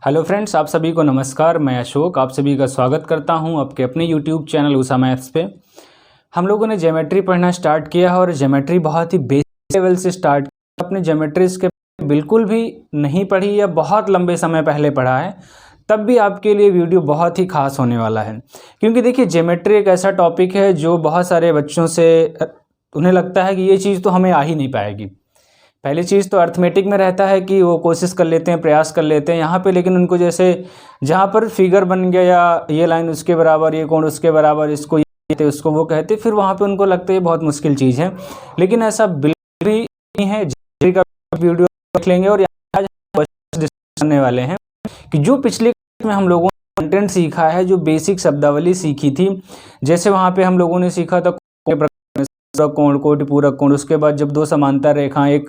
Hello friends, आप सभी को नमस्कार। मैं अशोक आप सभी का स्वागत करता हूं आपके अपने यूट्यूब चैनल उषा मैथ्स पे। हम लोगों ने ज्योमेट्री पढ़ना स्टार्ट किया है और ज्योमेट्री बहुत ही बेसिक लेवल से स्टार्ट किया। अपने ज्योमेट्री के बिल्कुल भी नहीं पढ़ी या बहुत लंबे समय पहले पढ़ा है, तब भी आपके लिए वीडियो बहुत ही खास होने वाला है। क्योंकि देखिए, ज्योमेट्री एक ऐसा टॉपिक है जो बहुत सारे बच्चों से उन्हें लगता है कि ये चीज़ तो हमें आ ही नहीं पाएगी। पहली चीज़ तो अर्थमेटिक में रहता है कि वो कोशिश कर लेते हैं, प्रयास कर लेते हैं यहाँ पे, लेकिन उनको जैसे जहाँ पर फिगर बन गया या ये लाइन उसके बराबर, ये कोण उसके बराबर, इसको ये कहते, उसको वो कहते, फिर वहाँ पे उनको लगता है ये बहुत मुश्किल चीज़ है। लेकिन ऐसा बिल्कुल भी नहीं है। ज्योमेट्री का वीडियो देख लेंगे और यहाँ डिस्कस करने वाले हैं कि जो पिछले में हम लोगों ने कंटेंट सीखा है, जो बेसिक शब्दावली सीखी थी, जैसे वहाँ पे हम लोगों ने सीखा था कोण, कोटि पूरक कोण। उसके बाद जब दो समांतर रेखाएं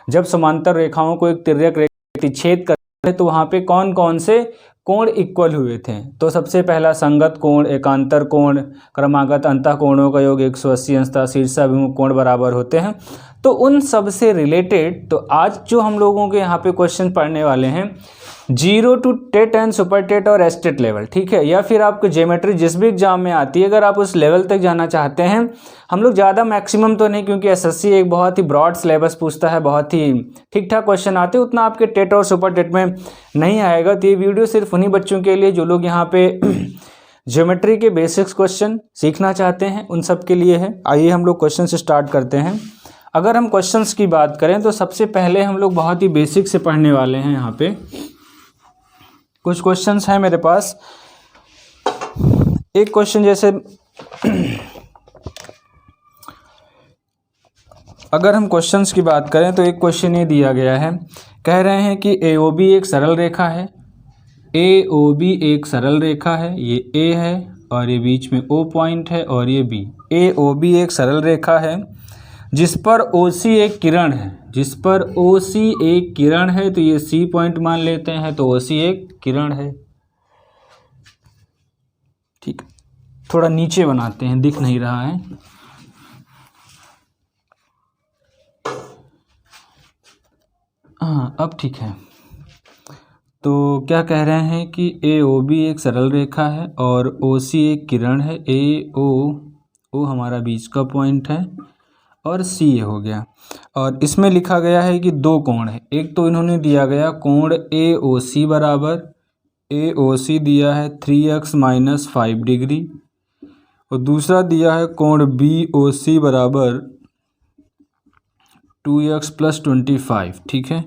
जब समांतर रेखाओं को एक तिर्यक रेखा छेद करते हैं तो वहाँ पे कौन कौन से कोण इक्वल हुए थे। तो सबसे पहला संगत कोण, एकांतर कोण, क्रमागत अंतः कोणों का योग 180 अंश तथा शीर्षाभिमुख कोण बराबर होते हैं। तो उन सब से रिलेटेड तो आज जो हम लोगों के यहाँ पे क्वेश्चन पढ़ने वाले हैं 0 to TET and super TET और एस्टेट लेवल, ठीक है, या फिर आपको ज्योमेट्री जिस भी एग्जाम में आती है, अगर आप उस लेवल तक जाना चाहते हैं, हम लोग ज़्यादा मैक्सिमम तो नहीं, क्योंकि एसएससी एक बहुत ही ब्रॉड सिलेबस पूछता है, बहुत ही ठीक ठाक क्वेश्चन आते हैं, उतना आपके टेट और सुपर टेट में नहीं आएगा। तो ये वीडियो सिर्फ उन्हीं बच्चों के लिए जो लोग यहाँ पे ज्योमेट्री के बेसिक्स क्वेश्चन सीखना चाहते हैं, उन सब के लिए है। आइए हम लोग क्वेश्चन से स्टार्ट करते हैं। अगर हम क्वेश्चंस की बात करें तो सबसे पहले हम लोग बहुत ही बेसिक से पढ़ने वाले हैं। यहाँ पे कुछ क्वेश्चंस हैं मेरे पास। एक क्वेश्चन जैसे अगर हम क्वेश्चंस की बात करें तो एक क्वेश्चन ये दिया गया है, कह रहे हैं कि AOB एक सरल रेखा है। AOB एक सरल रेखा है, ये A है और ये बीच में O पॉइंट है और ये B। AOB एक सरल रेखा है जिस पर OC एक किरण है, जिस पर OC एक किरण है, तो ये C पॉइंट मान लेते हैं, तो OC एक किरण है। ठीक, थोड़ा नीचे बनाते हैं, दिख नहीं रहा है। हाँ, अब ठीक है। तो क्या कह रहे हैं कि AOB एक सरल रेखा है और OC एक किरण है। O हमारा बीच का पॉइंट है और C ये हो गया। और इसमें लिखा गया है कि दो कोण है। एक तो इन्होंने दिया गया कोण AOC बराबर, AOC दिया है 3x - 5 डिग्री, और दूसरा दिया है कोण BOC बराबर 2x + 25, ठीक है।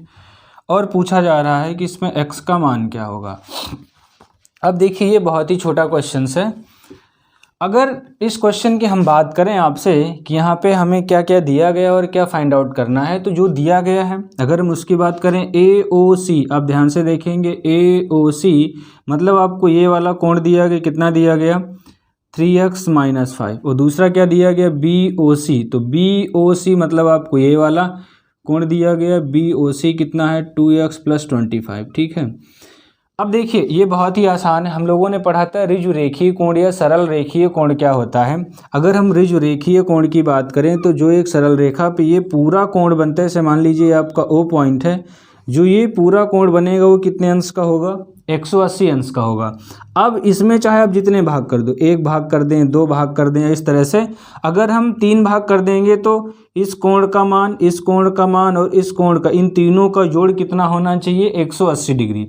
और पूछा जा रहा है कि इसमें x का मान क्या होगा। अब देखिए, ये बहुत ही छोटा क्वेश्चन है। अगर इस क्वेश्चन की हम बात करें आपसे कि यहाँ पे हमें क्या क्या दिया गया और क्या फाइंड आउट करना है, तो जो दिया गया है अगर हम उसकी बात करें AOC, आप ध्यान से देखेंगे, AOC मतलब आपको ये वाला कोण दिया गया, कितना दिया गया 3x - 5, और दूसरा क्या दिया गया BOC, तो BOC मतलब आपको ये वाला कोण दिया गया, BOC कितना है 2x + 25, ठीक है। अब देखिए, ये बहुत ही आसान है। हम लोगों ने पढ़ा था ऋजु रेखीय कोण या सरल रेखीय कोण क्या होता है। अगर हम ऋजु रेखीय कोण की बात करें तो जो एक सरल रेखा पे ये पूरा कोण बनता है, जैसे मान लीजिए आपका O पॉइंट है, जो ये पूरा कोण बनेगा वो कितने अंश का होगा 180 अंश का होगा। अब इसमें चाहे आप जितने भाग कर दो, 1 भाग कर दें, 2 भाग कर दें, इस तरह से अगर हम 3 भाग कर देंगे तो इस कोण का मान, इस कोण का मान और इस कोण का, इन तीनों का जोड़ कितना होना चाहिए 180 डिग्री।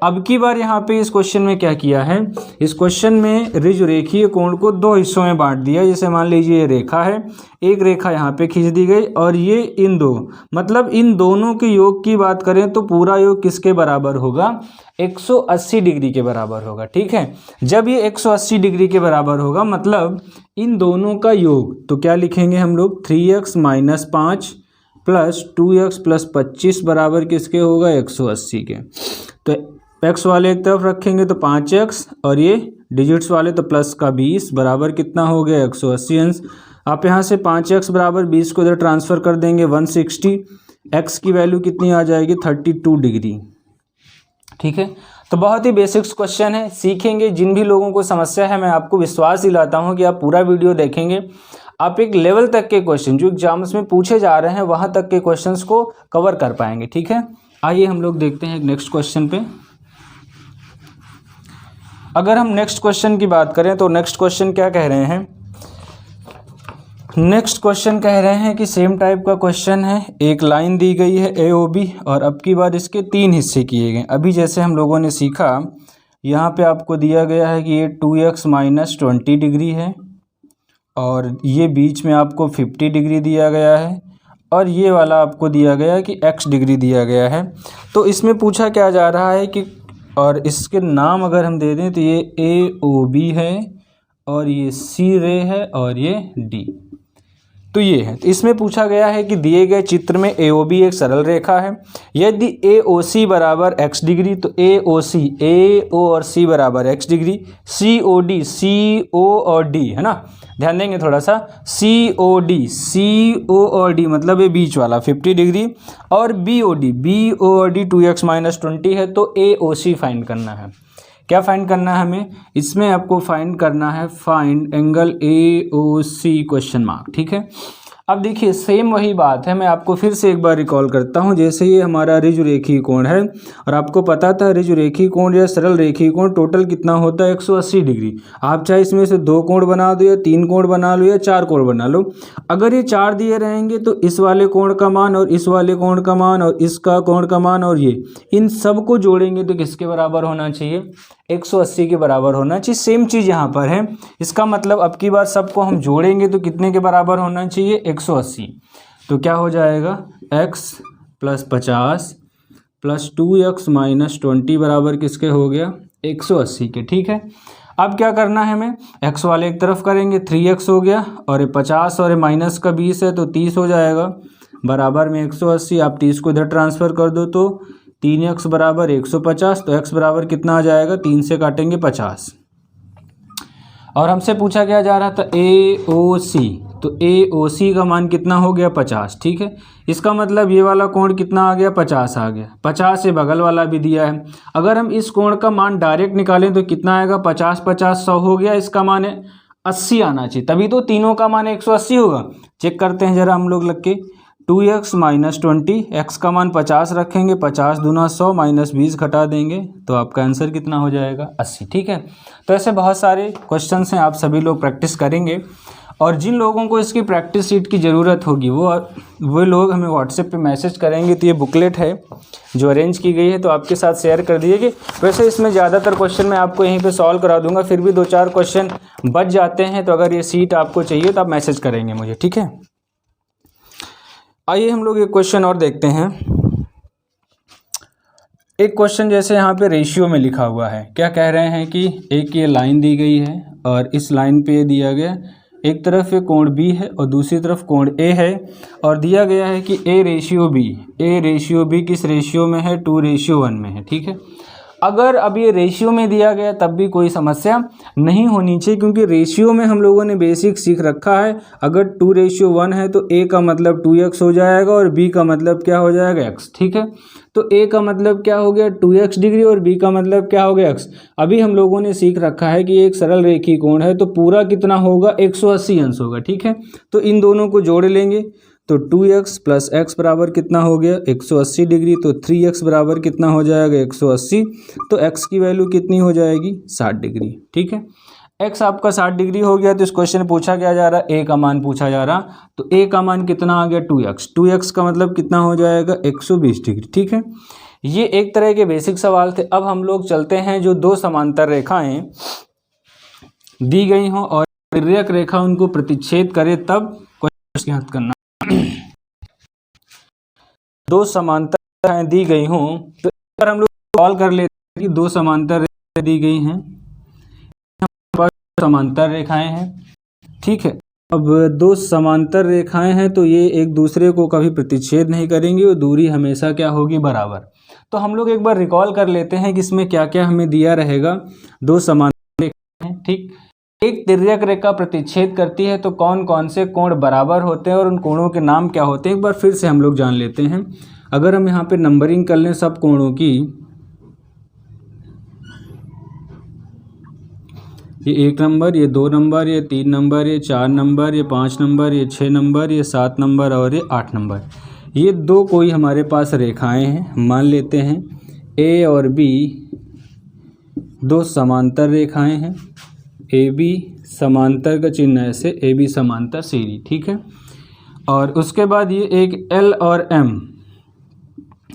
अब की बार यहाँ पे इस क्वेश्चन में क्या किया है, इस क्वेश्चन में ऋजु रेखीय कोण को दो हिस्सों में बांट दिया। जैसे मान लीजिए ये रेखा है, एक रेखा यहाँ पे खींच दी गई और ये इन दो, मतलब इन दोनों के योग की बात करें तो पूरा योग किसके बराबर होगा 180 डिग्री के बराबर होगा, ठीक है। जब ये 180 डिग्री के बराबर होगा मतलब इन दोनों का योग, तो क्या लिखेंगे हम लोग 3x - 5 + 2x + 25 बराबर किसके होगा 180 के। तो x वाले एक तरफ रखेंगे तो 5x और ये डिजिट्स वाले तो प्लस का 20 बराबर कितना हो गया 180 अंश। आप यहाँ से 5x बराबर 20 को इधर ट्रांसफ़र कर देंगे 160, x की वैल्यू कितनी आ जाएगी 32 डिग्री, ठीक है। तो बहुत ही बेसिक्स क्वेश्चन है, सीखेंगे। जिन भी लोगों को समस्या है, मैं आपको विश्वास दिलाता हूँ कि आप पूरा वीडियो देखेंगे, आप एक लेवल तक के क्वेश्चन जो एग्जाम्स में पूछे जा रहे हैं वहाँ तक के क्वेश्चंस को कवर कर पाएंगे, ठीक है। आइए हम लोग देखते हैं नेक्स्ट क्वेश्चन पे। अगर हम नेक्स्ट क्वेश्चन की बात करें तो नेक्स्ट क्वेश्चन क्या कह रहे हैं, नेक्स्ट क्वेश्चन कह रहे हैं कि सेम टाइप का क्वेश्चन है, एक लाइन दी गई है AOB और अब की बार इसके 3 हिस्से किए गए। अभी जैसे हम लोगों ने सीखा, यहाँ पे आपको दिया गया है कि ये 2x माइनस 20 डिग्री है और ये बीच में आपको 50 डिग्री दिया गया है और ये वाला आपको दिया गया है कि x डिग्री दिया गया है। तो इसमें पूछा क्या जा रहा है कि, और इसके नाम अगर हम दे दें तो ये AOB है और ये C रे है और ये D, तो ये है। तो इसमें पूछा गया है कि दिए गए चित्र में AOB एक सरल रेखा है, यदि AOC बराबर x डिग्री तो AOC AO और C बराबर x डिग्री, COD CO और D है ना, ध्यान देंगे थोड़ा सा, COD CO और D मतलब ये बीच वाला 50 डिग्री, और BOD और D 2x माइनस 20 है, तो AOC फाइंड करना है। क्या फाइंड करना है हमें, इसमें आपको फाइंड करना है find angle AOC question mark, ठीक है। अब देखिए सेम वही बात है, मैं आपको फिर से एक बार रिकॉल करता हूँ। जैसे ये हमारा ऋजुरेखी कोण है और आपको पता था ऋजुरेखी कोण या सरल रेखी कोण टोटल कितना होता है 180 डिग्री। आप चाहे इसमें से 2 कोण बना दो या 3 कोण बना लो या 4 कोण बना लो। अगर ये 4 दिए रहेंगे तो इस वाले कोण का मान और इस वाले कोण का मान और इसका कोण का मान और ये इन सब को जोड़ेंगे तो किसके बराबर होना चाहिए, 180 के बराबर होना चाहिए। सेम चीज़ यहाँ पर है, इसका मतलब अब की बार सबको हम जोड़ेंगे तो कितने के बराबर होना चाहिए, 180। तो क्या हो जाएगा, x plus 50 plus 2x minus 20 बराबर किसके हो गया, 180 के, ठीक है। अब क्या करना है हमें, x वाले एक तरफ करेंगे 3x हो गया और ये 50 और ये माइनस का 20 है तो 30 हो जाएगा, बराबर में 180। आप 30 को इधर ट्रांसफ़र कर दो तो 3x बराबर 150, तो x बराबर कितना आ जाएगा, 3 से काटेंगे 50। और हमसे पूछा क्या जा रहा था AOC, तो AOC का मान कितना हो गया 50, ठीक है। इसका मतलब ये वाला कोण कितना आ गया, 50 आ गया, 50 से बगल वाला भी दिया है। अगर हम इस कोण का मान डायरेक्ट निकालें तो कितना आएगा, 50 50 100 हो गया, इसका मान है 80 आना चाहिए, तभी तो तीनों का मान 180 होगा। चेक करते हैं ज़रा हम लोग लग के, 2x माइनस 20, x का मान 50 रखेंगे, 50 दूना 100 माइनस 20 घटा देंगे तो आपका आंसर कितना हो जाएगा, 80, ठीक है। तो ऐसे बहुत सारे क्वेश्चंस हैं, आप सभी लोग प्रैक्टिस करेंगे और जिन लोगों को इसकी प्रैक्टिस शीट की ज़रूरत होगी वो लोग हमें व्हाट्सएप पे मैसेज करेंगे। तो ये बुकलेट है जो अरेंज की गई है तो आपके साथ शेयर कर दीजिए। वैसे इसमें ज़्यादातर क्वेश्चन मैं आपको यहीं पे सॉल्व करा दूंगा, फिर भी 2-4 क्वेश्चन बच जाते हैं, तो अगर ये शीट आपको चाहिए तो आप मैसेज करेंगे मुझे, ठीक है। आइए हम लोग एक क्वेश्चन और देखते हैं। एक क्वेश्चन जैसे यहाँ पे रेशियो में लिखा हुआ है, क्या कह रहे हैं कि एक ये लाइन दी गई है और इस लाइन पे दिया गया, एक तरफ ये कोण B है और दूसरी तरफ कोण A है और दिया गया है कि A रेशियो B किस रेशियो में है, 2:1 में है, ठीक है। अगर अब ये रेशियो में दिया गया तब भी कोई समस्या नहीं होनी चाहिए, क्योंकि रेशियो में हम लोगों ने बेसिक सीख रखा है, अगर 2:1 है तो A का मतलब 2x हो जाएगा और B का मतलब क्या हो जाएगा, x, ठीक है। तो A का मतलब क्या हो गया, 2x डिग्री और B का मतलब क्या हो गया, x। अभी हम लोगों ने सीख रखा है कि एक सरल रेखी कोण है तो पूरा कितना होगा, 180 अंश होगा, ठीक है। तो इन दोनों को जोड़ लेंगे तो 2x प्लस x बराबर कितना हो गया, 180 डिग्री, तो 3x बराबर कितना हो जाएगा, 180। तो x की वैल्यू कितनी हो जाएगी, 60 डिग्री, ठीक है। x आपका 60 डिग्री हो गया। तो इस क्वेश्चन में पूछा क्या जा रहा है, a का मान पूछा जा रहा, तो a का मान कितना आ गया, 2x का मतलब कितना हो जाएगा, 120 डिग्री, ठीक है। ये एक तरह के बेसिक सवाल थे। अब हम लोग चलते हैं जो 2 समांतर रेखाएं दी गई हों और तिर्यक रेखा उनको प्रतिच्छेद करे तब क्वेश्चन याद करना। 2 समांतर रेखाएं दी गई हों तो अगर हम लोग सॉल्व कर लेते हैं कि 2 समांतर रेखाएं दी गई हैं, समांतर रेखाएं हैं, ठीक है। अब 2 समांतर रेखाएं हैं तो ये एक दूसरे को कभी प्रतिच्छेद नहीं करेंगी और दूरी हमेशा क्या होगी, बराबर। तो हम लोग एक बार रिकॉल कर लेते हैं कि इसमें क्या क्या हमें दिया रहेगा। 2 समांतर रेखाएं हैं, ठीक। एक तिर्यक रेखा प्रतिच्छेद करती है तो कौन कौन से कोण बराबर होते हैं और उन कोणों के नाम क्या होते हैं, एक बार फिर से हम लोग जान लेते हैं। अगर हम यहाँ पे नंबरिंग कर लें सब कोणों की, ये 1 नंबर, ये 2 नंबर, ये 3 नंबर, ये 4 नंबर, ये 5 नंबर, ये 6 नंबर, ये 7 नंबर और ये 8 नंबर, ये 2 कोई हमारे पास रेखाएं हैं। मान लेते हैं A और B दो समांतर रेखाएं हैं, ए बी समांतर का चिन्ह ऐसे, ए बी समांतर सी डी, ठीक है। और उसके बाद ये एक एल और एम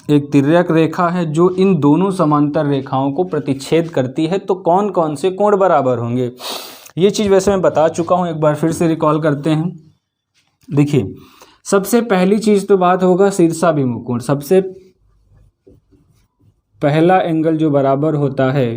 एक तिर्यक रेखा है जो इन दोनों समांतर रेखाओं को प्रतिच्छेद करती है। तो कौन कौन से कोण बराबर होंगे, ये चीज़ वैसे मैं बता चुका हूँ, एक बार फिर से रिकॉल करते हैं। देखिए, सबसे पहली चीज़ तो बात होगा शीर्षाभिमुख कोण। सबसे पहला एंगल जो बराबर होता है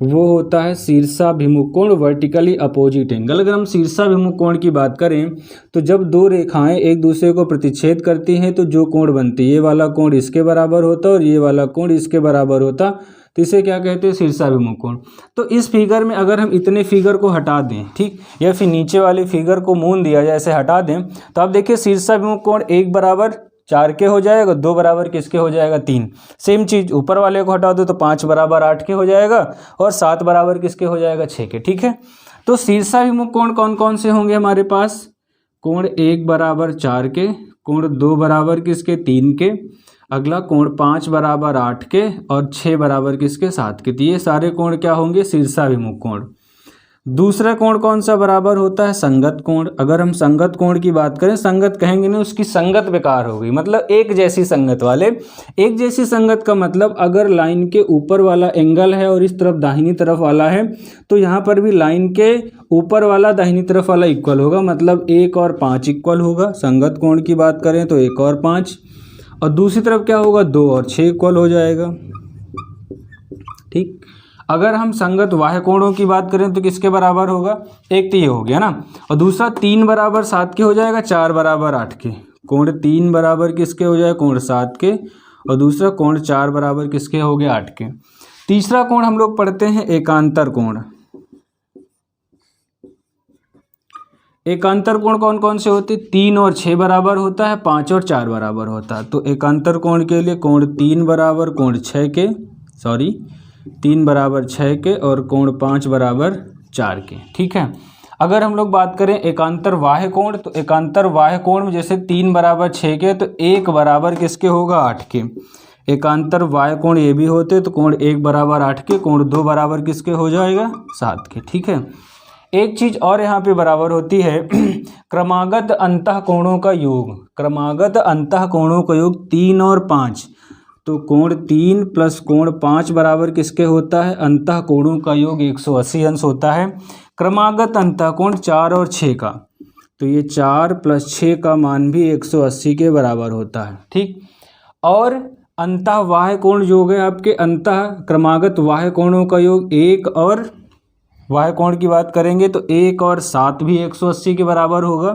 वो होता है शीर्षाभिमुख कोण, वर्टिकली अपोजिट एंगल। अगर हम शीर्षाभिमुख कोण की बात करें तो जब दो रेखाएं एक दूसरे को प्रतिच्छेद करती हैं तो जो कोण बनती है, ये वाला कोण इसके बराबर होता और ये वाला कोण इसके बराबर होता, तो इसे क्या कहते हैं, शीर्षाभिमुख कोण। तो इस फिगर में अगर हम इतने फिगर को हटा दें, ठीक, या फिर नीचे वाले फिगर को मून दिया जाए, ऐसे हटा दें, तो आप देखिए शीर्षाभिमुख कोण 1 बराबर 4 के हो जाएगा, 2 बराबर किसके हो जाएगा, 3। सेम चीज़ ऊपर वाले को हटा दो तो 5 बराबर 8 के हो जाएगा और 7 बराबर किसके हो जाएगा, 6 के, ठीक है। तो शीर्षाभिमुख कोण कौन कौन से होंगे हमारे पास, कोण 1 बराबर 4 के, कोण 2 बराबर किसके, 3 के, अगला कोण 5 बराबर 8 के और 6 बराबर किसके, 7 के। तो ये सारे कोण क्या होंगे, शीर्षाभिमुख कोण। दूसरा कोण कौन सा बराबर होता है, संगत कोण। अगर हम संगत कोण की बात करें, संगत कहेंगे नहीं, उसकी संगत बेकार हो गई, मतलब एक जैसी संगत वाले। एक जैसी संगत का मतलब अगर लाइन के ऊपर वाला एंगल है और इस तरफ दाहिनी तरफ वाला है, तो यहाँ पर भी लाइन के ऊपर वाला दाहिनी तरफ वाला इक्वल होगा, मतलब 1 और 5 इक्वल होगा। संगत कोण की बात करें तो 1 और 5, और दूसरी तरफ क्या होगा, 2 और 6 इक्वल हो जाएगा, ठीक। अगर हम संगत बाह्य कोणों की बात करें तो किसके बराबर होगा, एक तो ये हो गया ना, और दूसरा 3 बराबर 7 के हो जाएगा, 4 बराबर 8 के। कोण 3 बराबर किसके हो जाएगा, कोण 7 के, और दूसरा कोण 4 बराबर किसके हो गए, 8 के। तीसरा कोण हम लोग पढ़ते हैं एकांतर कोण। एकांतर कोण कौन कौन से होते, 3 और 6 बराबर होता है, 5 और 4 बराबर होता है। तो एकांतर कोण के लिए कोण 3 बराबर कोण 6 के, 3 बराबर 6 के और कोण 5 बराबर 4 के, ठीक है। अगर हम लोग बात करें एकांतर बाह्य कोण, तो एकांतर बाह्य कोण में जैसे 3 बराबर 6 के तो 1 बराबर किसके होगा, 8 के। एकांतर बाह्य कोण ये भी होते तो कोण 1 बराबर 8 के, कोण 2 बराबर किसके हो जाएगा, 7 के, ठीक है। एक चीज़ और यहाँ पे बराबर होती है क्रमागत अंतःकोणों का योग। क्रमागत अंतःकोणों का योग 3 और 5, तो कोण 3 प्लस कोण 5 बराबर किसके होता है, अंतःकोणों का योग 180 अंश होता है। क्रमागत अंतःकोण 4 और 6 का, तो ये 4 प्लस 6 का मान भी 180 के बराबर होता है, ठीक। और अंतःबाह्य कोण जो गए आपके, अंतः क्रमागत बाह्य कोणों का योग 1 और बाह्य कोण की बात करेंगे तो 1 और 7 भी 180 के बराबर होगा।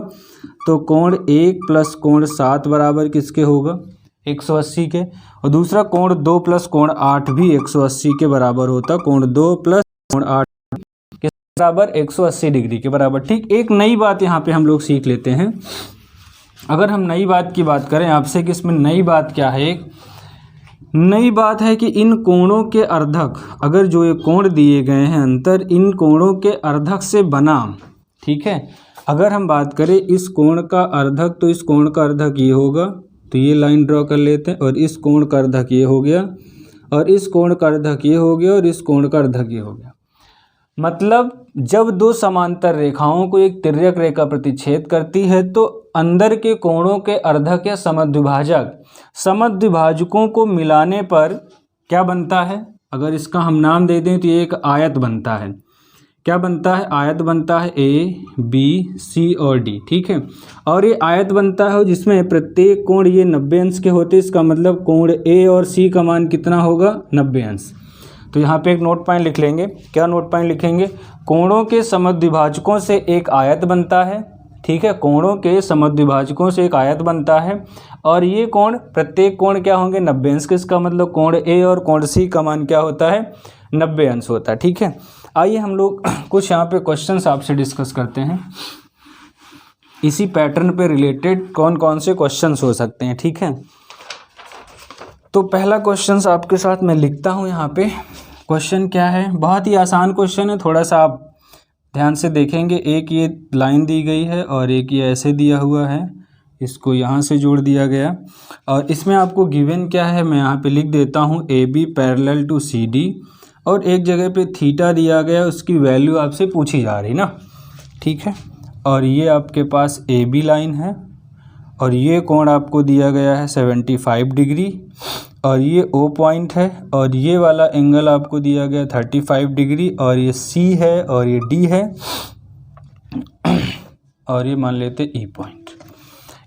तो कोण 1 प्लस कोण 7 बराबर किसके होगा, 180 के। और दूसरा कोण 2 प्लस कोण 8 भी 180 के बराबर होता। कोण 2 प्लस कोण 8 के बराबर 180 डिग्री के बराबर, ठीक। एक नई बात यहाँ पे हम लोग सीख लेते हैं। अगर हम नई बात की बात करें आपसे कि इसमें नई बात क्या है, एक नई बात है कि इन कोणों के अर्धक, अगर जो ये कोण दिए गए हैं अंतर, इन कोणों के अर्धक से बना, ठीक है। अगर हम बात करें इस कोण का अर्धक, तो इस कोण का अर्धक ये होगा, तो ये लाइन ड्रॉ कर लेते हैं, और इस कोण का अर्धक ये हो गया, और इस कोण का अर्धक ये हो गया, और इस कोण का अर्धक ये हो गया। मतलब जब दो समांतर रेखाओं को एक तिर्यक रेखा प्रतिच्छेद करती है तो अंदर के कोणों के अर्धक या समद्विभाजक, समद्विभाजकों को मिलाने पर क्या बनता है, अगर इसका हम नाम दे दें तो ये एक आयत बनता है। क्या बनता है, आयत बनता है, ए बी सी और डी, ठीक है। और ये आयत बनता है जिसमें प्रत्येक कोण ये 90 अंश के होते, इसका मतलब कोण ए और सी का मान कितना होगा, 90 अंश। तो यहाँ पे एक नोट पॉइंट लिख लेंगे। क्या नोट पॉइंट लिखेंगे, कोणों के समद्विभाजकों से एक आयत बनता है, ठीक है। कोणों के समद्विभाजकों से एक आयत बनता है, और ये कोण, प्रत्येक कोण क्या होंगे, 90 अंश के। इसका मतलब कोण ए और कोण सी का मान क्या होता है, 90 अंश होता है, ठीक है। आइए हम लोग कुछ यहाँ पे क्वेश्चंस आपसे डिस्कस करते हैं, इसी पैटर्न पे रिलेटेड कौन कौन से क्वेश्चंस हो सकते हैं, ठीक है। तो पहला क्वेश्चन आपके साथ मैं लिखता हूँ यहाँ पे। क्वेश्चन क्या है, बहुत ही आसान क्वेश्चन है, थोड़ा सा आप ध्यान से देखेंगे। एक ये लाइन दी गई है और एक ये ऐसे दिया हुआ है, इसको यहाँ से जोड़ दिया गया, और इसमें आपको गिवन क्या है मैं यहाँ पे लिख देता हूँ, A B parallel to C D, और एक जगह पे थीटा दिया गया, उसकी वैल्यू आपसे पूछी जा रही ना, ठीक है। और ये आपके पास ए बी लाइन है और ये कोण आपको दिया गया है 75 डिग्री और ये ओ पॉइंट है और ये वाला एंगल आपको दिया गया 35 डिग्री और ये सी है और ये डी है और ये मान लेते ई पॉइंट।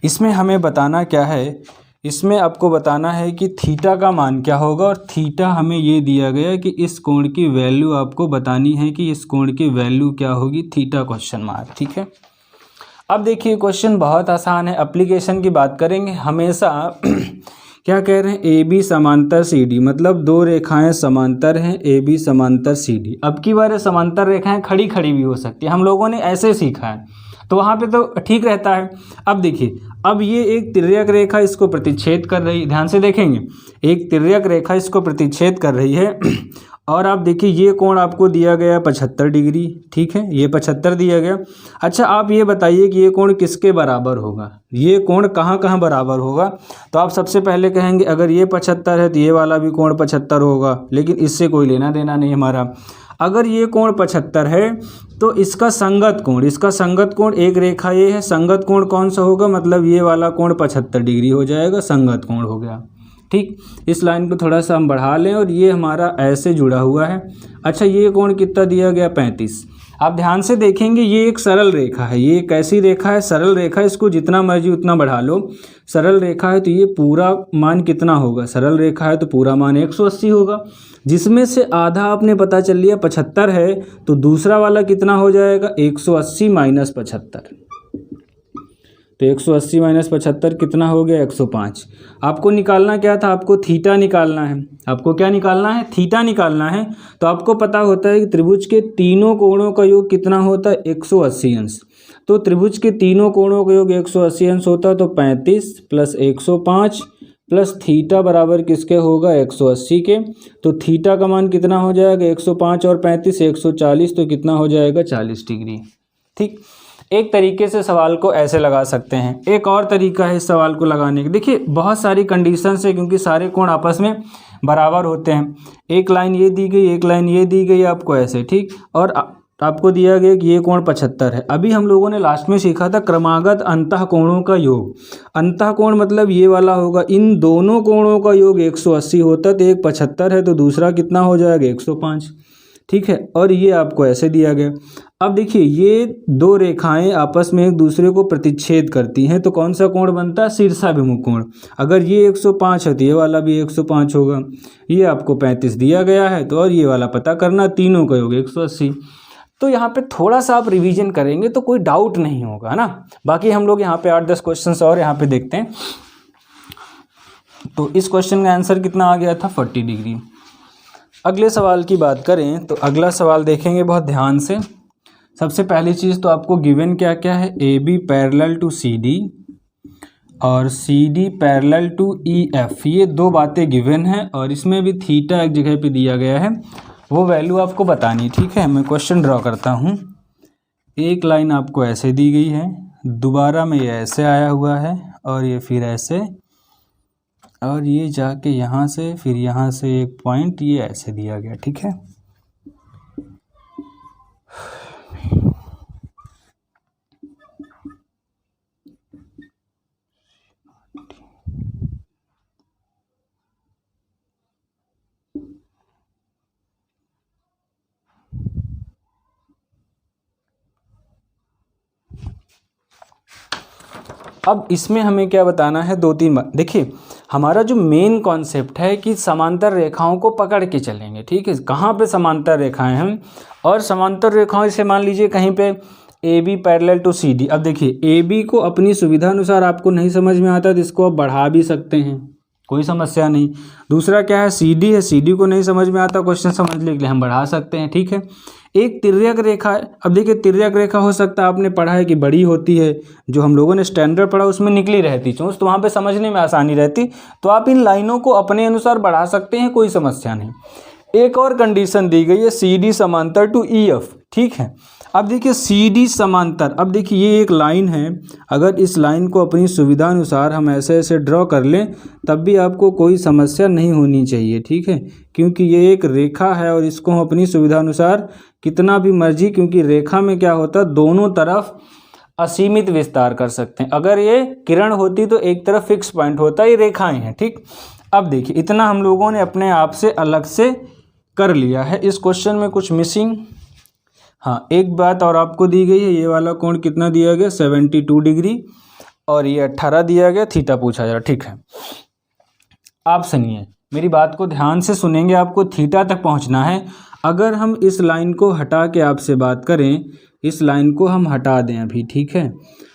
इसमें हमें बताना क्या है, इसमें आपको बताना है कि थीटा का मान क्या होगा और थीटा हमें ये दिया गया कि इस कोण की वैल्यू आपको बतानी है कि इस कोण की वैल्यू क्या होगी, थीटा क्वेश्चन मार्क, ठीक है। अब देखिए क्वेश्चन बहुत आसान है, एप्लीकेशन की बात करेंगे। हमेशा क्या कह रहे हैं, ए बी समांतर सी डी, मतलब दो रेखाएं समांतर हैं, ए बी समांतर सी डी। अब की बार समांतर रेखाएं खड़ी खड़ी भी हो सकती है, हम लोगों ने ऐसे सीखा है तो वहाँ पे तो ठीक रहता है। अब देखिए, अब ये एक तिर्यक रेखा इसको प्रतिच्छेद कर रही है, ध्यान से देखेंगे, एक तिर्यक रेखा इसको प्रतिच्छेद कर रही है और आप देखिए ये कोण आपको दिया गया 75 डिग्री, ठीक है, ये 75 दिया गया। अच्छा आप ये बताइए कि ये कोण किसके बराबर होगा, ये कोण कहाँ कहाँ बराबर होगा। तो आप सबसे पहले कहेंगे अगर ये 75 है तो ये वाला भी कोण 75 होगा, लेकिन इससे कोई लेना देना नहीं हमारा। अगर ये कोण 75 है तो इसका संगत कोण, इसका संगत कोण एक रेखा ये है, संगत कोण कौन सा होगा, मतलब ये वाला कोण 75 डिग्री हो जाएगा, संगत कोण हो गया, ठीक। इस लाइन को थोड़ा सा हम बढ़ा लें और ये हमारा ऐसे जुड़ा हुआ है। अच्छा ये कोण कितना दिया गया 35। आप ध्यान से देखेंगे ये एक सरल रेखा है, ये कैसी रेखा है, सरल रेखा, इसको जितना मर्जी उतना बढ़ा लो। सरल रेखा है तो ये पूरा मान कितना होगा, सरल रेखा है तो पूरा मान 180 होगा, जिसमें से आधा आपने पता चल लिया 75 है, तो दूसरा वाला कितना हो जाएगा 180 माइनस 75। तो 180 माइनस 75 कितना हो गया 105। आपको निकालना क्या था, आपको थीटा निकालना है। आपको क्या निकालना है, थीटा निकालना है। तो आपको पता होता है कि त्रिभुज के तीनों कोणों का योग कितना होता है 180 अंश। तो त्रिभुज के तीनों कोणों का योग 180 अंश होता है, तो 35 प्लस 105 प्लस थीटा बराबर किसके होगा 180 के। तो थीटा का मान कितना हो जाएगा 105 और 35 140, तो कितना हो जाएगा 40 डिग्री, ठीक। एक तरीके से सवाल को ऐसे लगा सकते हैं। एक और तरीका है इस सवाल को लगाने का, देखिए बहुत सारी कंडीशंस है क्योंकि सारे कोण आपस में बराबर होते हैं। एक लाइन ये दी गई, एक लाइन ये दी गई आपको ऐसे, ठीक, और आपको दिया गया कि ये कोण 75 है। अभी हम लोगों ने लास्ट में सीखा था क्रमागत अंतः कोणों का योग। अंतः कोण मतलब ये वाला होगा, इन दोनों कोणों का योग 180 होता है, तो एक 75 है तो दूसरा कितना हो जाएगा 105, ठीक है। और ये आपको ऐसे दिया गया। अब देखिए ये दो रेखाएं आपस में एक दूसरे को प्रतिच्छेद करती हैं, तो कौन सा कोण बनता है, शीर्षाभिमुख कोण। अगर ये 105 है तो ये वाला भी 105 होगा। ये आपको 35 दिया गया है, तो और ये वाला पता करना, तीनों का योग 180। तो यहाँ पे थोड़ा सा आप रिवीजन करेंगे तो कोई डाउट नहीं होगा ना। बाकी हम लोग यहाँ पे 8-10 क्वेश्चन और यहाँ पे देखते हैं। तो इस क्वेश्चन का आंसर कितना आ गया था 40 डिग्री। अगले सवाल की बात करें तो अगला सवाल देखेंगे बहुत ध्यान से। सबसे पहली चीज़ तो आपको गिवन क्या क्या है, A B parallel to C D और C D parallel to E F, ये दो बातें गिवन हैं और इसमें भी थीटा एक जगह पे दिया गया है, वो वैल्यू आपको बतानी, ठीक है। मैं क्वेश्चन ड्रॉ करता हूँ। एक लाइन आपको ऐसे दी गई है, दोबारा में ये ऐसे आया हुआ है और ये फिर ऐसे, और ये जाके यहाँ से फिर यहाँ से एक पॉइंट ये ऐसे दिया गया, ठीक है। अब इसमें हमें क्या बताना है, 2-3 बात। देखिए हमारा जो मेन कॉन्सेप्ट है कि समांतर रेखाओं को पकड़ के चलेंगे, ठीक है। कहाँ पे समांतर रेखाएं हैं, और समांतर रेखाओं से मान लीजिए कहीं पे A B parallel to C D. अब देखिए ए बी को अपनी सुविधा अनुसार आपको नहीं समझ में आता तो इसको आप बढ़ा भी सकते हैं, कोई समस्या नहीं। दूसरा क्या है, सी डी है, सी डी को नहीं समझ में आता क्वेश्चन समझने के लिए हम बढ़ा सकते हैं, ठीक है। एक तिर्यक रेखा है। अब देखिए तिर्यक रेखा हो सकता है आपने पढ़ा है कि बड़ी होती है, जो हम लोगों ने स्टैंडर्ड पढ़ा उसमें निकली रहती चूँस, तो वहाँ पे समझने में आसानी रहती। तो आप इन लाइनों को अपने अनुसार बढ़ा सकते हैं, कोई समस्या नहीं। एक और कंडीशन दी गई है CD समांतर टू EF, ठीक है। अब देखिए CD समांतर, अब देखिए ये एक लाइन है, अगर इस लाइन को अपनी सुविधा अनुसार हम ऐसे ऐसे ड्रॉ कर लें तब भी आपको कोई समस्या नहीं होनी चाहिए, ठीक है, क्योंकि ये एक रेखा है और इसको हम अपनी सुविधा अनुसार कितना भी मर्जी, क्योंकि रेखा में क्या होता है दोनों तरफ असीमित विस्तार कर सकते हैं। अगर ये किरण होती तो एक तरफ फिक्स पॉइंट होता, ये रेखाएं हैं, ठीक। अब देखिए इतना हम लोगों ने अपने आप से अलग से कर लिया है। इस क्वेश्चन में कुछ मिसिंग, हाँ एक बात और आपको दी गई है, ये वाला कोण कितना दिया गया 72 डिग्री और ये 18 दिया गया, थीटा पूछा जा रहा, ठीक है। आप सुनिए मेरी बात को ध्यान से सुनेंगे, आपको थीटा तक पहुंचना है। अगर हम इस लाइन को हटा के आपसे बात करें, इस लाइन को हम हटा दें अभी, ठीक है,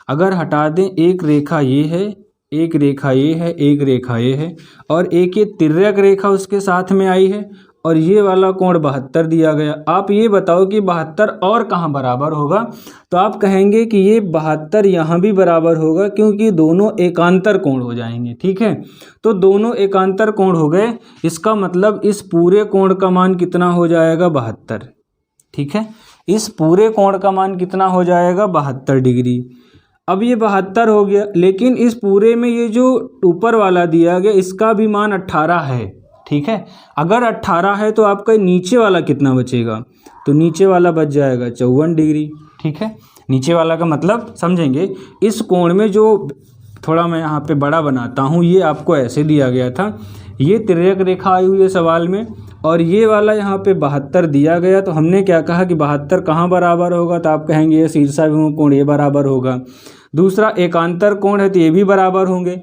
अगर हटा दें, एक रेखा ये है, एक रेखा ये है, एक रेखा ये है और एक ये तिर्यक रेखा उसके साथ में आई है और ये वाला कोण 72 दिया गया। आप ये बताओ कि 72 और कहाँ बराबर होगा, तो आप कहेंगे कि ये 72 यहाँ भी बराबर होगा क्योंकि दोनों एकांतर कोण हो जाएंगे, ठीक है। तो दोनों एकांतर कोण हो गए, इसका मतलब इस पूरे कोण का मान कितना हो जाएगा 72, ठीक है। इस पूरे कोण का मान कितना हो जाएगा 72 डिग्री। अब ये 72 हो गया, लेकिन इस पूरे में ये जो ऊपर वाला दिया गया इसका भी मान 18 है, ठीक है। अगर 18 है तो आपका नीचे वाला कितना बचेगा, तो नीचे वाला बच जाएगा 54 डिग्री, ठीक है। नीचे वाला का मतलब समझेंगे, इस कोण में जो थोड़ा मैं यहाँ पे बड़ा बनाता हूँ, ये आपको ऐसे दिया गया था, ये तिर्यक रेखा आई हुई है सवाल में और ये वाला यहाँ पे 72 दिया गया, तो हमने क्या कहा कि 72 कहाँ बराबर होगा, तो आप कहेंगे ये शीर्षाभिमुख कोण ये बराबर होगा। दूसरा एकांतर कोण है तो ये भी बराबर होंगे,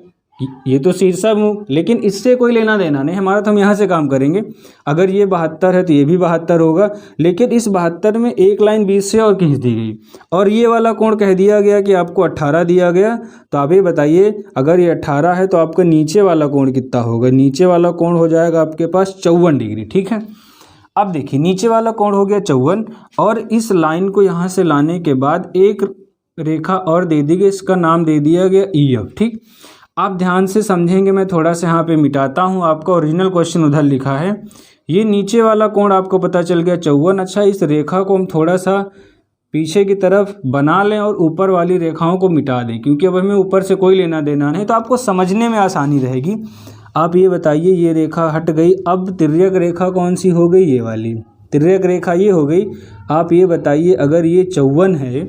ये तो शीर्षाभिमुख, लेकिन इससे कोई लेना देना नहीं हमारा, तो हम यहाँ से काम करेंगे। अगर ये 72 है तो ये भी 72 होगा, लेकिन इस 72 में एक लाइन बीच से और खींच दी गई और ये वाला कोण कह दिया गया कि आपको 18 दिया गया। तो आप ये बताइए, अगर ये 18 है तो आपका नीचे वाला कोण कितना होगा, नीचे वाला कोण हो जाएगा आपके पास 54 डिग्री, ठीक है। अब देखिए नीचे वाला कोण हो गया 54 और इस लाइन को यहाँ से लाने के बाद एक रेखा और दे दी गई, इसका नाम दे दिया गया EF, ठीक। आप ध्यान से समझेंगे, मैं थोड़ा सा यहाँ पे मिटाता हूँ, आपका ओरिजिनल क्वेश्चन उधर लिखा है। ये नीचे वाला कोण आपको पता चल गया 54। अच्छा, इस रेखा को हम थोड़ा सा पीछे की तरफ बना लें और ऊपर वाली रेखाओं को मिटा दें, क्योंकि अब हमें ऊपर से कोई लेना देना नहीं, तो आपको समझने में आसानी रहेगी। आप ये बताइए, ये रेखा हट गई, अब तिर्यक रेखा कौन सी हो गई, ये वाली तिर्यक रेखा ये हो गई। आप ये बताइए, अगर ये 54 है,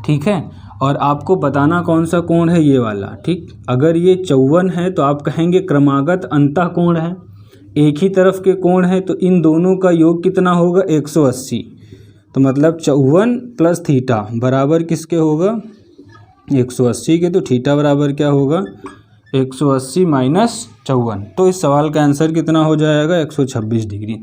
ठीक है, और आपको बताना कौन सा कोण है, ये वाला, ठीक। अगर ये 54 है तो आप कहेंगे क्रमागत अंतः कोण है, एक ही तरफ के कोण है, तो इन दोनों का योग कितना होगा 180। तो मतलब 54 प्लस थीटा बराबर किसके होगा 180 के, तो थीटा बराबर क्या होगा 180 माइनस 54। तो इस सवाल का आंसर कितना हो जाएगा 126 डिग्री।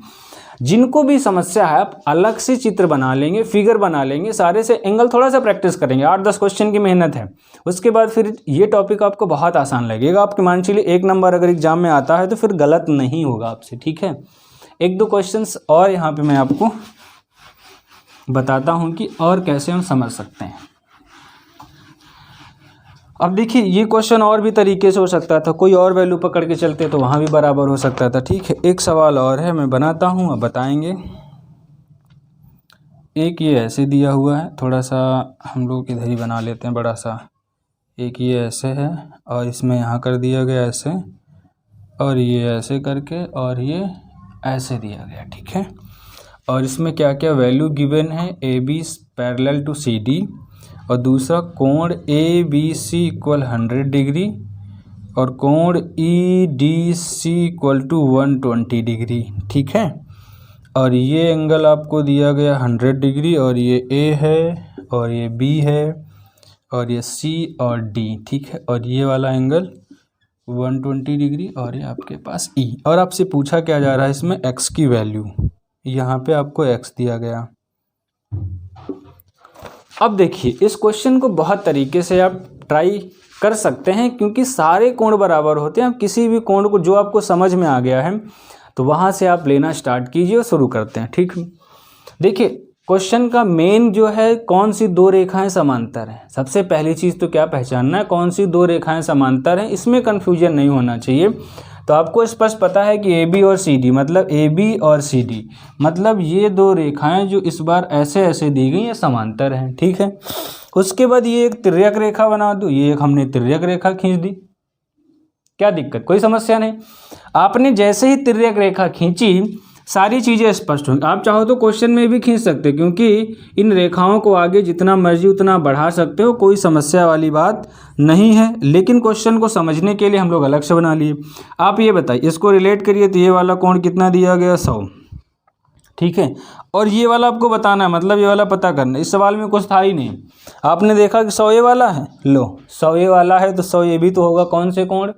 जिनको भी समस्या है आप अलग से चित्र बना लेंगे, फिगर बना लेंगे, सारे से एंगल थोड़ा सा प्रैक्टिस करेंगे, 8-10 क्वेश्चन की मेहनत है। उसके बाद फिर ये टॉपिक आपको बहुत आसान लगेगा। आपके मान चलिए 1 नंबर अगर एग्जाम में आता है तो फिर गलत नहीं होगा आपसे, ठीक है। 1-2 क्वेश्चंस और यहाँ पे मैं आपको बताता हूँ कि और कैसे हम समझ सकते हैं। अब देखिए ये क्वेश्चन और भी तरीके से हो सकता था, कोई और वैल्यू पकड़ के चलते तो वहाँ भी बराबर हो सकता था, ठीक है। एक सवाल और है, मैं बनाता हूँ, अब बताएंगे। एक ये ऐसे दिया हुआ है, थोड़ा सा हम लोग इधर ही बना लेते हैं बड़ा सा। एक ये ऐसे है और इसमें यहाँ कर दिया गया ऐसे, और ये ऐसे करके, और ये ऐसे दिया गया, ठीक है। और इसमें क्या क्या वैल्यू गिवन है, AB पैरेलल टू CD, और दूसरा कोण ABC इक्वल 100 डिग्री और कोण EDC इक्वल टू 120 डिग्री, ठीक है। और ये एंगल आपको दिया गया 100 डिग्री, और ये A है और ये B है और ये C और D, ठीक है। और ये वाला एंगल 120 डिग्री और ये आपके पास E। और आपसे पूछा क्या जा रहा है इसमें X की वैल्यू, यहाँ पे आपको X दिया गया। अब देखिए इस क्वेश्चन को बहुत तरीके से आप ट्राई कर सकते हैं, क्योंकि सारे कोण बराबर होते हैं। आप किसी भी कोण को जो आपको समझ में आ गया है तो वहाँ से आप लेना स्टार्ट कीजिए और शुरू करते हैं, ठीक। देखिए क्वेश्चन का मेन जो है, कौन सी 2 रेखाएं समांतर हैं। सबसे पहली चीज़ तो क्या पहचानना है, कौन सी 2 रेखाएं समांतर हैं, इसमें कन्फ्यूजन नहीं होना चाहिए। तो आपको स्पष्ट पता है कि ए बी और सी डी, मतलब ए बी और सी डी, मतलब ये दो रेखाएं जो इस बार ऐसे ऐसे दी गई ये समांतर हैं, ठीक है। उसके बाद ये एक तिर्यक रेखा बना दो, ये एक हमने तिर्यक रेखा खींच दी, क्या दिक्कत, कोई समस्या नहीं। आपने जैसे ही तिर्यक रेखा खींची सारी चीज़ें स्पष्ट होंगी। आप चाहो तो क्वेश्चन में भी खींच सकते, क्योंकि इन रेखाओं को आगे जितना मर्जी उतना बढ़ा सकते हो, कोई समस्या वाली बात नहीं है। लेकिन क्वेश्चन को समझने के लिए हम लोग अलग से बना लिए। आप ये बताइए, इसको रिलेट करिए, तो ये वाला कोण कितना दिया गया, 100, ठीक है। और ये वाला आपको बताना है, मतलब ये वाला पता करना। इस सवाल में कुछ था ही नहीं, आपने देखा कि 100 ये वाला है, लो 100 ये वाला है तो 100 ये भी तो होगा। कौन से कोण,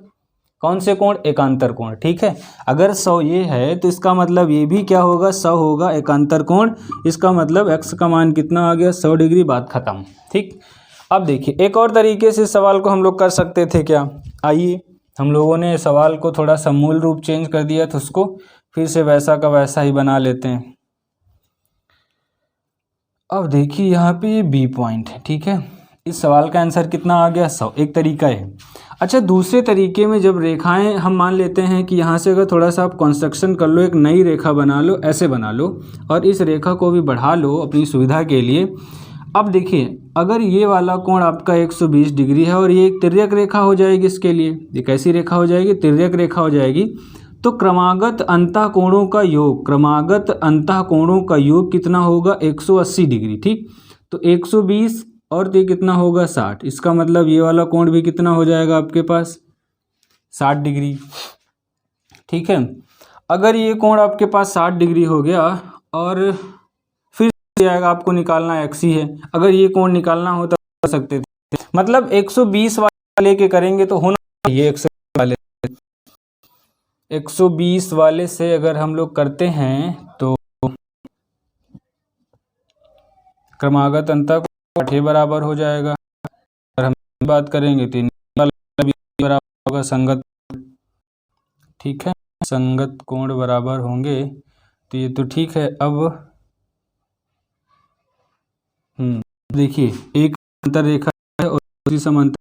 कौन से कोण, एकांतर कोण, ठीक है। अगर 100 ये है तो इसका मतलब ये भी क्या होगा, 100 होगा, एकांतर कोण। इसका मतलब x का मान कितना आ गया, 100 डिग्री, बात खत्म, ठीक। अब देखिए एक और तरीके से सवाल को हम लोग कर सकते थे क्या, आइए हम लोगों ने सवाल को थोड़ा सा मूल रूप चेंज कर दिया, तो उसको फिर से वैसा का वैसा ही बना लेते हैं। अब देखिए यहाँ पे ये बी पॉइंट है, ठीक है। इस सवाल का आंसर कितना आ गया, 100, एक तरीका है। अच्छा, दूसरे तरीके में जब रेखाएं हम मान लेते हैं कि यहाँ से अगर थोड़ा सा आप कंस्ट्रक्शन कर लो, एक नई रेखा बना लो, ऐसे बना लो, और इस रेखा को भी बढ़ा लो अपनी सुविधा के लिए। अब देखिए अगर ये वाला कोण आपका 120 डिग्री है और ये एक तिर्यक रेखा हो जाएगी, इसके लिए ये कैसी रेखा हो जाएगी, तिर्यक रेखा हो जाएगी। तो क्रमागत अंतःकोणों का योग, क्रमागत अंतःकोणों का योग कितना होगा, 180 डिग्री, ठीक। तो 120 और ये कितना होगा, 60। इसका मतलब ये वाला कोण भी कितना हो जाएगा आपके पास, 60 डिग्री, ठीक है। अगर ये कोण आपके पास 60 डिग्री हो गया और फिर आएगा आपको निकालना x ही है। अगर ये कोण निकालना हो तो कर सकते थे, मतलब 120 वाले लेके करेंगे तो होना चाहिए 120 वाले से अगर हम लोग करते हैं तो क्रमागत अंतर 8 बराबर हो जाएगा। अगर हम बात करेंगे तो बराबर होगा संगत, ठीक है, संगत कोण बराबर होंगे, तो ये तो ठीक है। अब देखिए एक अंतर रेखा है और दूसरी समांतर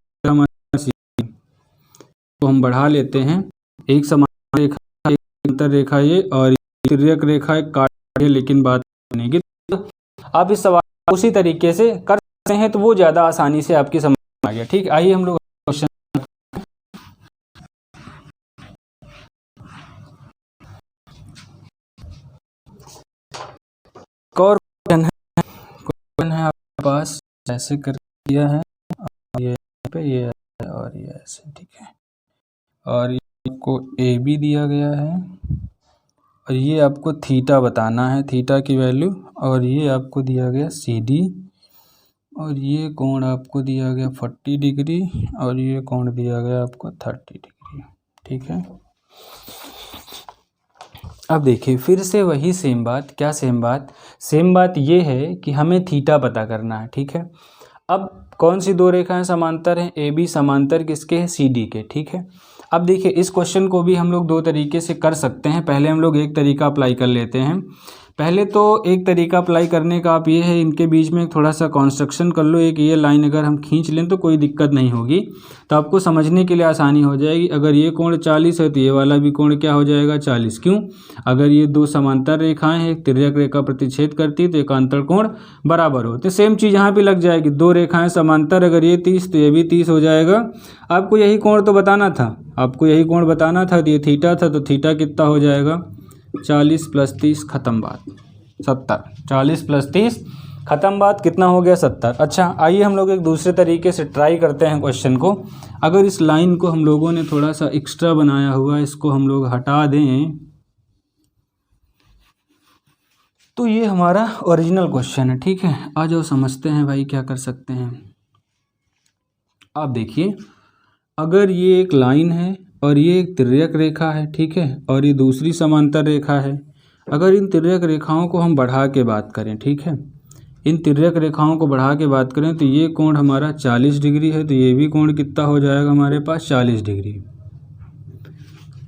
तो हम बढ़ा लेते हैं। एक समांतर रेखा, एक अंतर रेखा ये, और तिर्यक रेखा एक काट है, लेकिन बात बनेगी। तो आप इस सवाल को उसी तरीके से कर सकते हैं, तो वो ज़्यादा आसानी से आपकी समझ में आ गया, ठीक। आइए हम लोग क्वेश्चन और क्वेश्चन है आपके पास, ऐसे कर दिया है, ये पे ये है और ये ऐसे, ठीक है। और ये आपको ए बी दिया गया है और ये आपको थीटा बताना है, थीटा की वैल्यू, और ये आपको दिया गया सी डी, और ये कोण आपको दिया गया 40 डिग्री, और ये कोण दिया गया आपको 30 डिग्री, ठीक है। अब देखिए फिर से वही सेम बात, क्या सेम बात, सेम बात ये है कि हमें थीटा पता करना है, ठीक है। अब कौन सी दो रेखाएं समांतर हैं, ए बी समांतर किसके हैं, सी डी के, ठीक है। अब देखिए इस क्वेश्चन को भी हम लोग दो तरीके से कर सकते हैं। पहले हम लोग एक तरीका अप्लाई कर लेते हैं। पहले तो एक तरीका अप्लाई करने का आप ये है, इनके बीच में थोड़ा सा कंस्ट्रक्शन कर लो। एक ये लाइन अगर हम खींच लें तो कोई दिक्कत नहीं होगी, तो आपको समझने के लिए आसानी हो जाएगी। अगर ये कोण 40 है तो ये वाला भी कोण क्या हो जाएगा, 40। क्यों, अगर ये दो समांतर रेखाएं हैं, एक तिर्यक रेखा प्रतिच्छेद करती है तो एकांतर कोण बराबर हो, तो सेम चीज़ यहाँ भी लग जाएगी। दो रेखाएं समांतर, अगर ये 30 तो ये भी 30 हो जाएगा। आपको यही कोण तो बताना था, आपको यही कोण बताना था, तो ये थीटा था, तो थीटा कितना हो जाएगा, 40 + 30, ख़त्म बात, 70। 40 + 30 ख़त्म बात, कितना हो गया, 70। अच्छा आइए हम लोग एक दूसरे तरीके से ट्राई करते हैं क्वेश्चन को। अगर इस लाइन को हम लोगों ने थोड़ा सा एक्स्ट्रा बनाया हुआ है, इसको हम लोग हटा दें, तो ये हमारा ओरिजिनल क्वेश्चन है, ठीक है। आ जाओ समझते हैं भाई क्या कर सकते हैं। आप देखिए अगर ये एक लाइन है और ये एक तिर्यक रेखा है, ठीक है, और ये दूसरी समांतर रेखा है। अगर इन तिर्यक रेखाओं को हम बढ़ा के बात करें, ठीक है, इन तिर्यक रेखाओं को बढ़ा के बात करें तो ये कोण हमारा 40 डिग्री है, तो ये भी कोण कितना हो जाएगा हमारे पास, 40 डिग्री।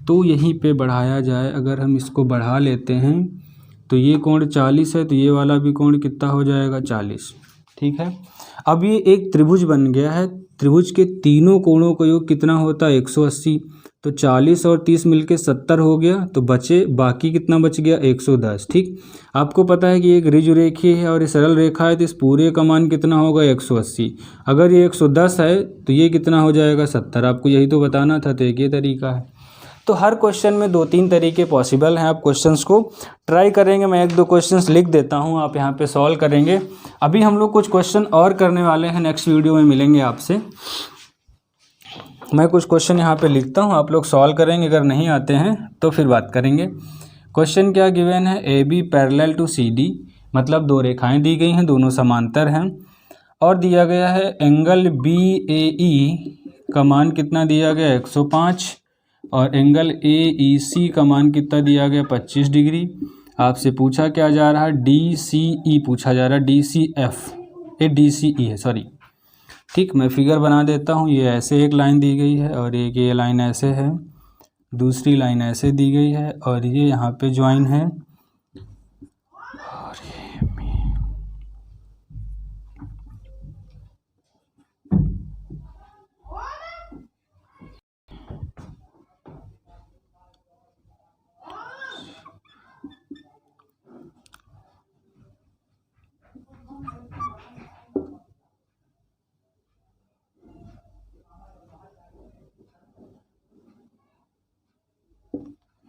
तो यहीं पे बढ़ाया जाए, अगर हम इसको बढ़ा लेते हैं तो ये कोण 40 है, तो ये वाला भी कोण कितना हो जाएगा, 40, ठीक है। अब ये एक त्रिभुज बन गया है, त्रिभुज के तीनों कोणों का योग कितना होता है, 180। तो 40 और 30 मिलके 70 हो गया, तो बचे बाकी कितना बच गया 110। ठीक, आपको पता है कि एक ऋजुरेखीय है और ये सरल रेखा है, तो इस पूरे का मान कितना होगा 180। अगर ये 110 है तो ये कितना हो जाएगा 70। आपको यही तो बताना था, तो एक ये तरीका है। तो हर क्वेश्चन में 2-3 तरीके पॉसिबल हैं। आप क्वेश्चंस को ट्राई करेंगे, मैं 1-2 क्वेश्चंस लिख देता हूं, आप यहाँ पे सॉल्व करेंगे। अभी हम लोग कुछ क्वेश्चन और करने वाले हैं, नेक्स्ट वीडियो में मिलेंगे आपसे। मैं कुछ क्वेश्चन यहाँ पे लिखता हूँ, आप लोग सॉल्व करेंगे, अगर नहीं आते हैं तो फिर बात करेंगे। क्वेश्चन क्या गिवन है, A B parallel to C D, मतलब दो रेखाएं दी गई हैं, दोनों समांतर हैं, और दिया गया है एंगल बी ए ई का मान कितना दिया गया 105, और एंगल ए ई सी का मान कितना दिया गया 25 डिग्री। आपसे पूछा क्या जा रहा है, डी सी ई पूछा जा रहा है, डी सी एफ, ये डी सी ई है, सॉरी। ठीक, मैं फिगर बना देता हूँ। ये ऐसे एक लाइन दी गई है और एक ये लाइन ऐसे है, दूसरी लाइन ऐसे दी गई है और ये यहाँ पे ज्वाइन है।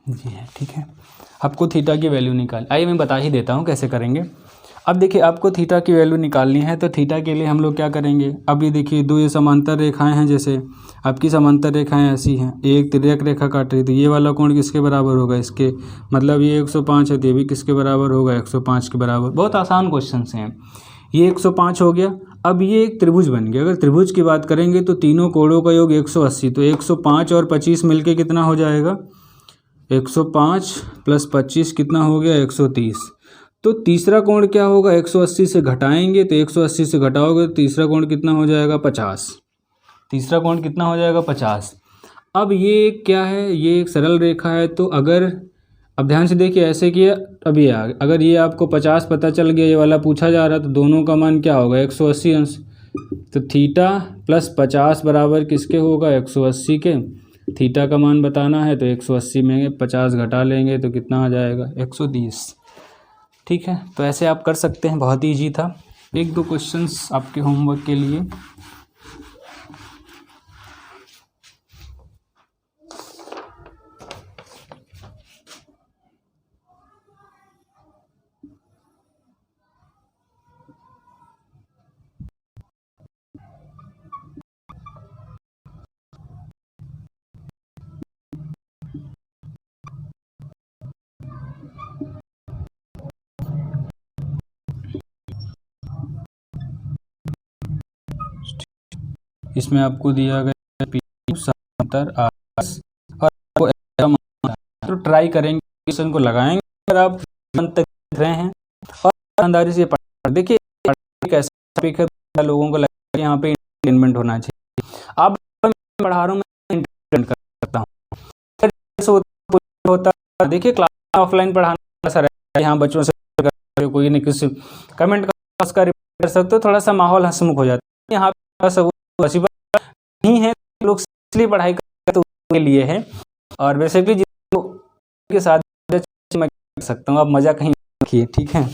जी है, ठीक है। आपको थीटा की वैल्यू निकाल, आइए मैं बता ही देता हूँ कैसे करेंगे। अब देखिए, आपको थीटा की वैल्यू निकालनी है, तो थीटा के लिए हम लोग क्या करेंगे, अब ये देखिए दो ये समांतर रेखाएं हैं, जैसे आपकी समांतर रेखाएं ऐसी हैं, एक तिर्यक रेखा काट रही, तो ये वाला कोण किसके बराबर होगा, इसके, मतलब ये 105 है तो ये भी किसके बराबर होगा 105 के बराबर। बहुत आसान क्वेश्चन हैं ये। 105 हो गया। अब ये एक त्रिभुज बन गया। अगर त्रिभुज की बात करेंगे तो तीनों कोणों का योग 180, तो 105 और 25 मिलके कितना हो जाएगा 105 प्लस 25 कितना हो गया 130। तो तीसरा कोण क्या होगा, 180 से घटाएंगे, तो 180 से घटाओगे तो तीसरा कोण कितना हो जाएगा 50। तीसरा कोण कितना हो जाएगा 50। अब ये क्या है, ये एक सरल रेखा है, तो अगर, अब ध्यान से देखिए ऐसे किया, अब ये आ गया, अगर ये आपको 50 पता चल गया, ये वाला पूछा जा रहा है, तो दोनों का मान क्या होगा 180 अंश। तो थीटा प्लस 50 बराबर किसके होगा 180 के। थीटा का मान बताना है तो 180 में 50 घटा लेंगे तो कितना आ जाएगा 130। ठीक है, तो ऐसे आप कर सकते हैं, बहुत ईजी था। 1-2 क्वेश्चंस आपके होमवर्क के लिए। इसमें आपको दिया गया पी समांतर आस और आपको ऐसा मान है, तो ट्राई करेंगे, क्वेश्चन को लगाएंगे। अगर आप अंत तक देख रहे हैं और ईमानदारी से पढ़, देखिए कैसा टॉपिक है, लोगों को लगता है यहाँ पे एंटरटेनमेंट होना चाहिए। आप पढ़ा रहा हूँ, मैं एंटरटेन कर सकता हूँ, होता है। देखिए क्लास ऑफलाइन पढ़ाना ऐसा रहता है, यहाँ बच्चों से कोई नहीं किसी कमेंट कर सकते हो, थोड़ा सा माहौल हंसमुख हो जाता है। यहाँ पे पॉसिबल नहीं है, लोग इसलिए पढ़ाई करते उसके लिए है, और वैसे भी के साथ मैं कर सकता हूँ, आप मज़ा कहीं रखिए। ठीक है,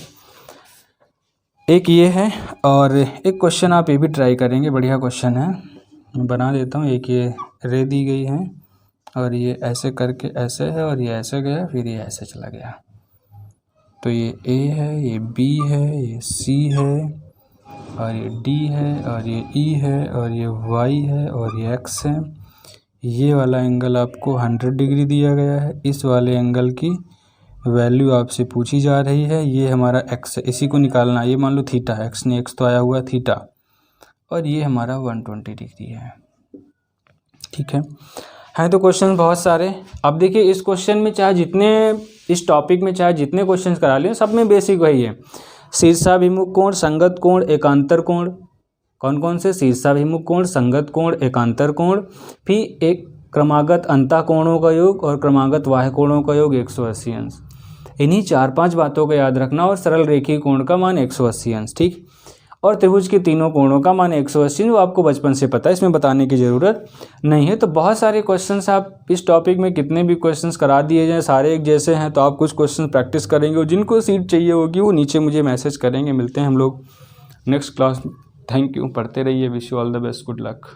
एक ये है, और एक क्वेश्चन आप ये भी ट्राई करेंगे, बढ़िया क्वेश्चन है, मैं बना देता हूँ। एक ये रे दी गई है और ये ऐसे करके ऐसे है और ये ऐसे गया, फिर ये ऐसे चला गया, तो ये ए है, ये बी है, ये सी है, और ये डी है, और ये ई है, और ये वाई है, और ये एक्स है। ये वाला एंगल आपको 100 डिग्री दिया गया है। इस वाले एंगल की वैल्यू आपसे पूछी जा रही है, ये हमारा एक्स है, इसी को निकालना है। ये मान लो थीटा है, एक्स ने एक्स तो आया हुआ है थीटा, और ये हमारा 120 डिग्री है। ठीक है तो क्वेश्चन बहुत सारे। अब देखिए इस क्वेश्चन में चाहे जितने, इस टॉपिक में चाहे जितने क्वेश्चन करा लें, सब में बेसिक वही है, शीर्षाभिमुख कोण, संगत कोण, एकांतर कोण। कौन कौन से, शीर्षाभिमुख कोण, संगत कोण, एकांतर कोण, फिर एक क्रमागत अंतः कोणों का योग और क्रमागत बाह्य कोणों का योग 180 अंश। इन्हीं 4-5 बातों को याद रखना, और सरल रेखीय कोण का मान 180 अंश। ठीक, और त्रिभुज के तीनों कोणों का मान 180, वो आपको बचपन से पता है, इसमें बताने की ज़रूरत नहीं है। तो बहुत सारे क्वेश्चंस आप इस टॉपिक में कितने भी क्वेश्चंस करा दिए जाएँ सारे एक जैसे हैं, तो आप कुछ क्वेश्चन प्रैक्टिस करेंगे और जिनको सीट चाहिए होगी वो नीचे मुझे मैसेज करेंगे। मिलते हैं हम लोग नेक्स्ट क्लास। थैंक यू, पढ़ते रहिए। Wish you all the best, good luck.